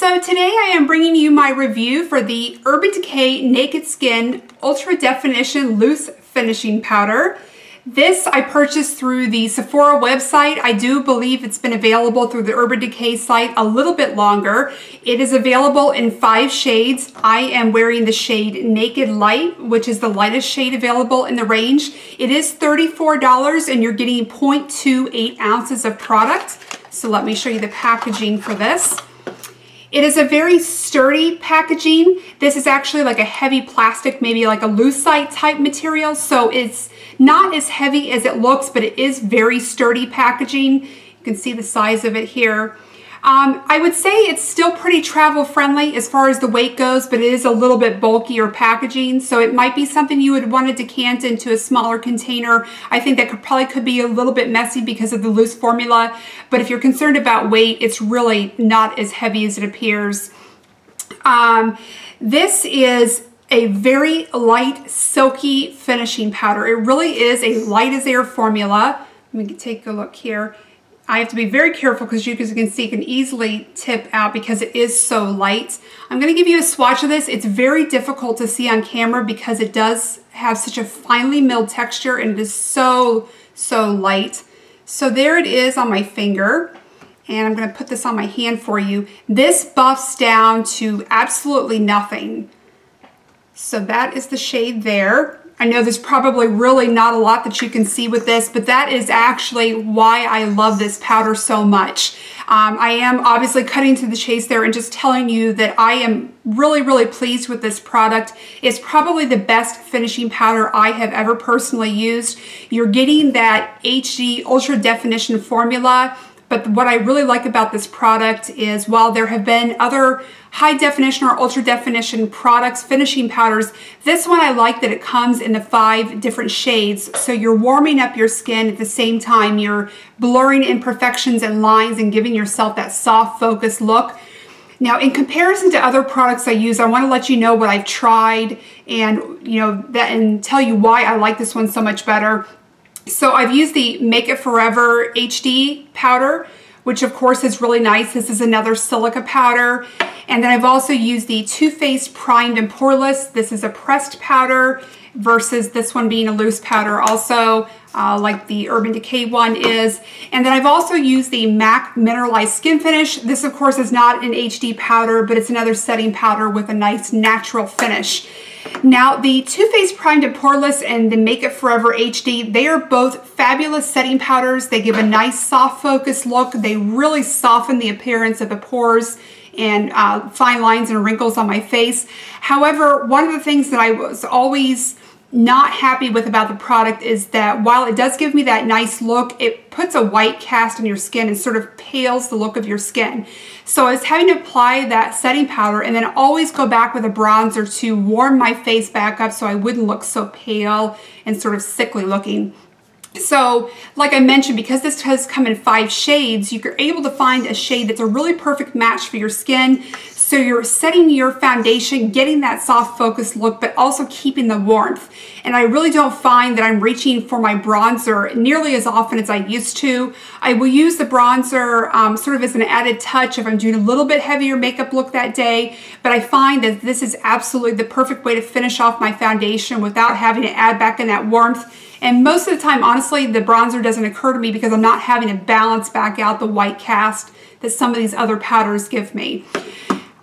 So today I am bringing you my review for the Urban Decay Naked Skin Ultra Definition Loose Finishing Powder. This I purchased through the Sephora website. I do believe it's been available through the Urban Decay site a little bit longer. It is available in 5 shades. I am wearing the shade Naked Light, which is the lightest shade available in the range. It is $34 and you're getting 0.28 ounces of product. So let me show you the packaging for this. It is a very sturdy packaging. This is actually like a heavy plastic, maybe like a lucite type material. So it's not as heavy as it looks, but it is very sturdy packaging. You can see the size of it here. I would say it's still pretty travel friendly as far as the weight goes, but it is a little bit bulkier packaging. So it might be something you would want to decant into a smaller container. I think that probably could be a little bit messy because of the loose formula. But if you're concerned about weight, it's really not as heavy as it appears. This is a very light, silky finishing powder. It really is a light as air formula. Let me take a look here. I have to be very careful because you can see it can easily tip out because it is so light. I'm going to give you a swatch of this. It's very difficult to see on camera because it does have such a finely milled texture and it is so light. So there it is on my finger. And I'm going to put this on my hand for you. This buffs down to absolutely nothing. So that is the shade there. I know there's probably really not a lot that you can see with this, but that is actually why I love this powder so much. I am obviously cutting to the chase there and just telling you that I am really pleased with this product. It's probably the best finishing powder I have ever personally used. You're getting that HD Ultra Definition formula. But what I really like about this product is while there have been other high definition or ultra definition products, finishing powders, this one I like that it comes in the 5 different shades. So you're warming up your skin at the same time. You're blurring imperfections and lines and giving yourself that soft focused look. Now, in comparison to other products I use, I want to let you know what I've tried and and tell you why I like this one so much better. So I've used the Make It Forever HD powder, which of course is really nice. This is another silica powder. And then I've also used the Too Faced Primed and Poreless. This is a pressed powder versus this one being a loose powder also, like the Urban Decay one is. And then I've also used the MAC Mineralized Skin Finish. This of course is not an HD powder, but it's another setting powder with a nice natural finish. Now, the Too Faced Primed and Poreless and the Make It Forever HD, they are both fabulous setting powders. They give a nice soft focus look. They really soften the appearance of the pores and fine lines and wrinkles on my face. However, one of the things that I was always not happy with about the product is that while it does give me that nice look, it puts a white cast on your skin and sort of pales the look of your skin. So I was having to apply that setting powder and then always go back with a bronzer to warm my face back up so I wouldn't look so pale and sort of sickly looking. So, like I mentioned, because this has come in 5 shades, you're able to find a shade that's a really perfect match for your skin. So you're setting your foundation, getting that soft focused look, but also keeping the warmth. And I really don't find that I'm reaching for my bronzer nearly as often as I used to. I will use the bronzer sort of as an added touch if I'm doing a little bit heavier makeup look that day, but I find that this is absolutely the perfect way to finish off my foundation without having to add back in that warmth. And most of the time, honestly, the bronzer doesn't occur to me because I'm not having to balance back out the white cast that some of these other powders give me.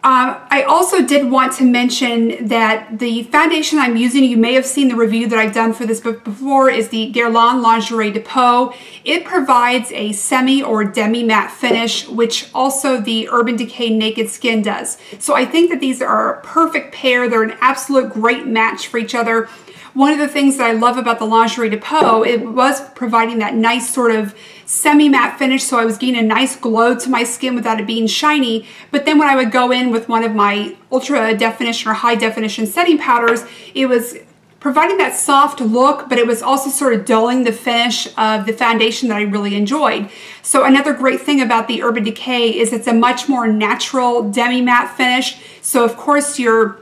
I also did want to mention that the foundation I'm using, you may have seen the review that I've done for this before, is the Guerlain Lingerie de Peau. It provides a semi or demi matte finish, which also the Urban Decay Naked Skin does. So I think that these are a perfect pair. They're an absolute great match for each other. One of the things that I love about the Lingerie de Peau, it was providing that nice sort of semi-matte finish, so I was getting a nice glow to my skin without it being shiny. But then when I would go in with one of my ultra definition or high definition setting powders, it was providing that soft look, but it was also sort of dulling the finish of the foundation that I really enjoyed. So another great thing about the Urban Decay is it's a much more natural demi-matte finish. So of course you're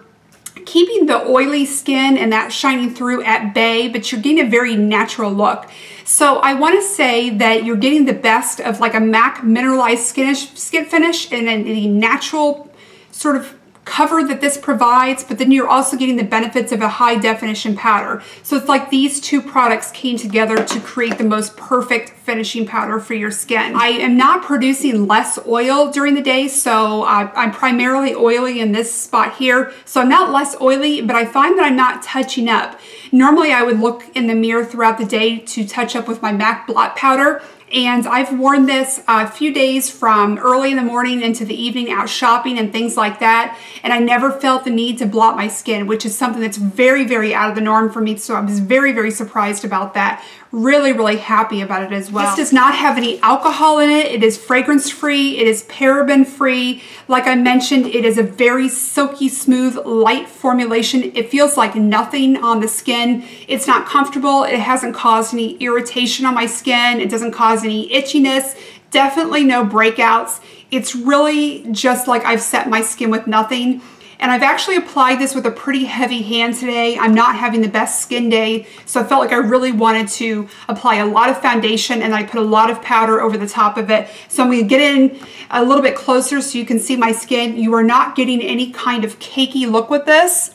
keeping the oily skin and that shining through at bay, but you're getting a very natural look. So I want to say that you're getting the best of like a MAC mineralized skin finish and the natural sort of cover that this provides, but then you're also getting the benefits of a high definition powder. So it's like these two products came together to create the most perfect finishing powder for your skin. I am not producing less oil during the day, so I'm primarily oily in this spot here. So I'm not less oily, but I find that I'm not touching up. Normally I would look in the mirror throughout the day to touch up with my MAC blot powder. And I've worn this a few days from early in the morning into the evening out shopping and things like that. And I never felt the need to blot my skin, which is something that's very, very out of the norm for me. So I was very, very surprised about that. Really, really happy about it as well. This does not have any alcohol in it. It is fragrance free. It is paraben free. Like I mentioned, it is a very silky smooth, light formulation. It feels like nothing on the skin. It's not comfortable. It hasn't caused any irritation on my skin. It doesn't cause any itchiness. Definitely no breakouts. It's really just like I've set my skin with nothing. And I've actually applied this with a pretty heavy hand today. I'm not having the best skin day, so I felt like I really wanted to apply a lot of foundation, and I put a lot of powder over the top of it. So I'm going to get in a little bit closer so you can see my skin. You are not getting any kind of cakey look with this.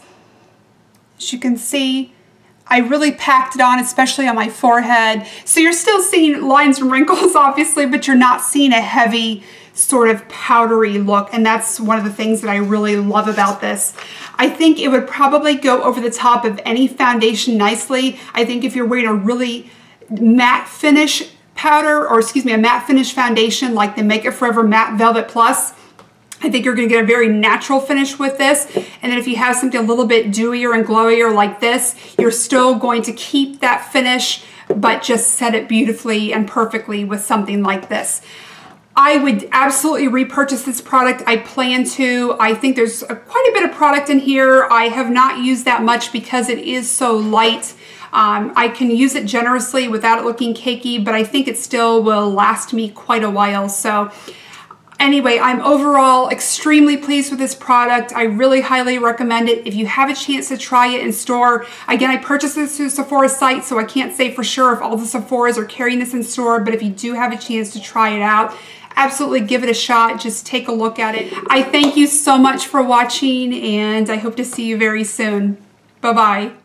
As you can see, I really packed it on, especially on my forehead. So you're still seeing lines and wrinkles, obviously, but you're not seeing a heavy sort of powdery look, and that's one of the things that I really love about this. I think it would probably go over the top of any foundation nicely. I think if you're wearing a really matte finish powder, or excuse me, a matte finish foundation like the Make It Forever Matte Velvet Plus, I think you're going to get a very natural finish with this. And then if you have something a little bit dewier and glowier like this, you're still going to keep that finish, but just set it beautifully and perfectly with something like this. I would absolutely repurchase this product. I plan to. I think there's quite a bit of product in here. I have not used that much because it is so light. I can use it generously without it looking cakey, but I think it still will last me quite a while. So anyway, I'm overall extremely pleased with this product. I really highly recommend it. If you have a chance to try it in store, again, I purchased this through the Sephora site, so I can't say for sure if all the Sephoras are carrying this in store, but if you do have a chance to try it out, absolutely give it a shot. Just take a look at it. I thank you so much for watching, and I hope to see you very soon. Bye-bye.